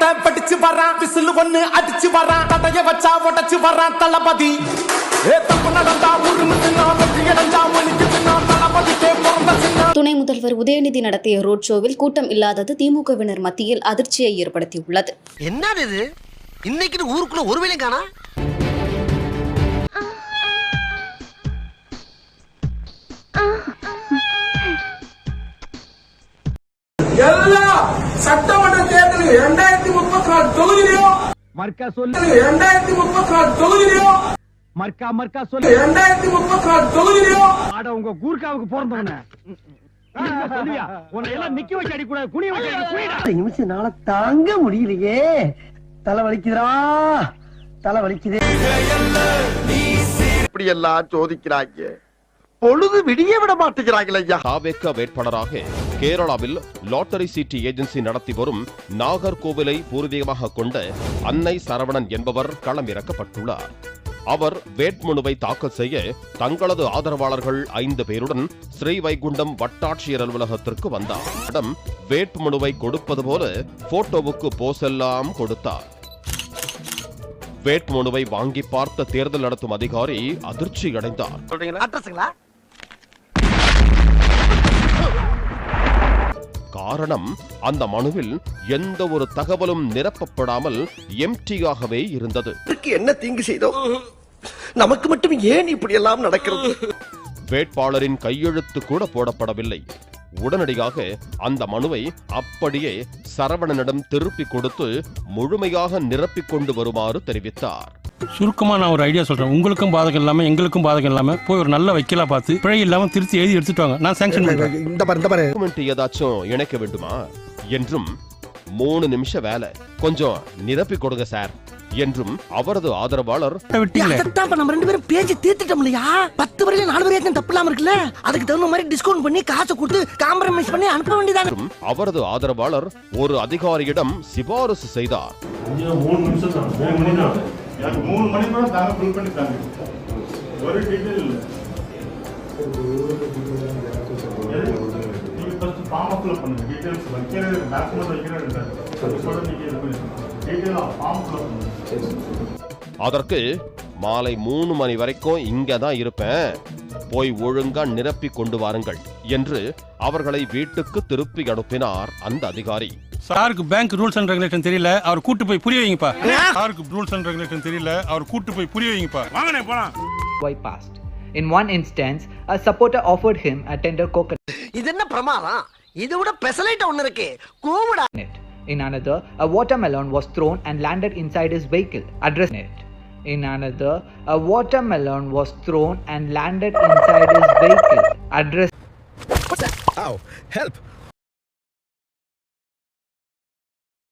சட்டை படிச்சு வரான் விசில் ஒண்ணு அடிச்சு வரான் தடைய வச்சா உடைச்சு வரான் தளபதி தப்பு நடந்தா துணை முதல்வர் உதயநிதி நடத்திய ரோட் ஷோவில் கூட்டம் இல்லாதது திமுகவினர் மத்தியில் அதிர்ச்சியை ஏற்படுத்தியுள்ளது. என்னது இது இன்னைக்கு ஊருக்குள்ள ஒருவேளை காணா? எல்லா சட்டமன்ற தேர்தல் 2034 தொகுதியிலும் மர்க்கா சொல்லு 2034 தொகுதியிலும் மர்க்கா சொல்லு 2034 தொகுதியிலும் ஆட உங்க கூர்க்காவுக்கு பிறந்தவன சொல்லியா உன்னை எல்லாம் நிக்க வச்சு அடிக்கூடாது குனிய வச்சு அடிக்கூடாது. நிமிஷம்னால தாங்க முடியலையே. தலை வலிக்குதுடா, தலை வலிக்குதே. இப்படி எல்லாம் சோதிக்கிறாங்க, பொழுது விடிய விட மாட்டேங்கிறாங்களே ஐயா. தாவேக வேட்பாளராக கேரளாவில் லாட்டரி சீட்டு ஏஜென்சி நடத்தி வரும் நாகர்கோவிலை பூர்வீகமாக கொண்ட அன்னை சரவணன் என்பவர் களமிறக்கப்பட்டுள்ளார். அவர் வேட்புமனுவை தாக்கல் செய்ய தங்களது ஆதரவாளர்கள் 5 பேருடன் ஸ்ரீவைகுண்டம் வட்டாட்சியர் அலுவலகத்திற்கு வந்தார். வேட்புமனுவை கொடுப்பது போல போட்டோவுக்கு போஸெல்லாம் கொடுத்தார். வேட்புமனுவை வாங்கி பார்த்த தேர்தல் நடத்தும் அதிகாரி அதிர்ச்சி அடைந்தார். காரணம், அந்த மனுவில் எந்த ஒரு தகவலும் நிரப்பப்படாமல் எம்டியாகவே இருந்தது. என்ன தீங்கு செய்தோம்? நமக்கு மட்டும் ஏன் இப்படி எல்லாம் நடக்கிறது? வேட்பாளரின் கையெழுத்து கூட போடப்படவில்லை. உடனடியாக அந்த மனுவை அப்படியே சரவணனிடம் திருப்பி கொடுத்து முழுமையாக நிரப்பிக் கொண்டு வருமாறு தெரிவித்தார். சுருக்கமா நான் ஒரு ஐடியா சொல்றேன். உங்களுக்கும் பாதகம் இல்லாம எங்களுக்கும் பாதகம் இல்லாம போய் ஒரு நல்ல வைக்கலா பார்த்து பிழை இல்லாம திருத்தி எழுதி எடுத்துட்டு வாங்க, நான் சாங்ஷன் பண்றேன். டாக்குமெண்ட் ஏதாச்சும் இணைக்க வேண்டுமா என்றும் 3 நிமிஷ வேலை, கொஞ்சம் நிரப்பி கொடுங்க சார் என்றும் அவரது ஆதரவாளர் நம்ம 2 பேரும் பேசி தீர்த்துட்டோம் இல்லையா? 10 வரையில 4 வரைக்கும் தப்பு இல்லாம இருக்குல்ல, அதுக்கு தகுந்த மாதிரி டிஸ்கவுண்ட் பண்ணி காசை கொடுத்து காம்ப்ரமைஸ் பண்ணி அனுப்ப வேண்டியதானே. அவரது ஆதரவாளர் ஒரு அதிகாரியிடம் சிபாரிசு செய்தார். 3 நிமிஷம் தான், 3 மணி தான், 3 மணி கூட தாங்க ஃபில் பண்ணி தாங்க, ஒரு டீடைல் இல்ல. நீங்க ஃபர்ஸ்ட் ஃபார்ம் ஃபில் பண்ணுங்க, டீடைல்ஸ் வைக்கிறது டாக்குமெண்ட் வைக்கிறது அதோட நீங்க இது பண்ணுங்க, டீடைலா ஃபார்ம் ஃபில் பண்ணுங்க. அதற்கு மாலை 3 மணி வரைக்கும் இங்கதான் இருப்பேன், போய் ஒழுங்கா நிரப்பி கொண்டு வாருங்கள் என்று அவர்களை வீட்டுக்கு திருப்பி அனுப்பினார் அந்த அதிகாரி. சாருக்கு பேங்க் ரூல்ஸ் அண்ட் ரெகுலேஷன் தெரியல, அவர் கூட்டு போய் புரிய வைங்கப்பா. சாருக்கு ரூல்ஸ் அண்ட் ரெகுலேஷன் தெரியல, அவர் கூட்டு போய் புரிய வைங்கப்பா. வாங்கனே போலாம். Bypassed. In one instance, a supporter offered him a tender coconut. இது என்ன பிரமாதம்? இது விட பெசலைட் ஒன்னு இருக்கு, கூவுடா. In another, a watermelon was thrown and landed inside his vehicle. Address it. In another, a watermelon was thrown and landed inside his vehicle. Address. What's that? Ow, help.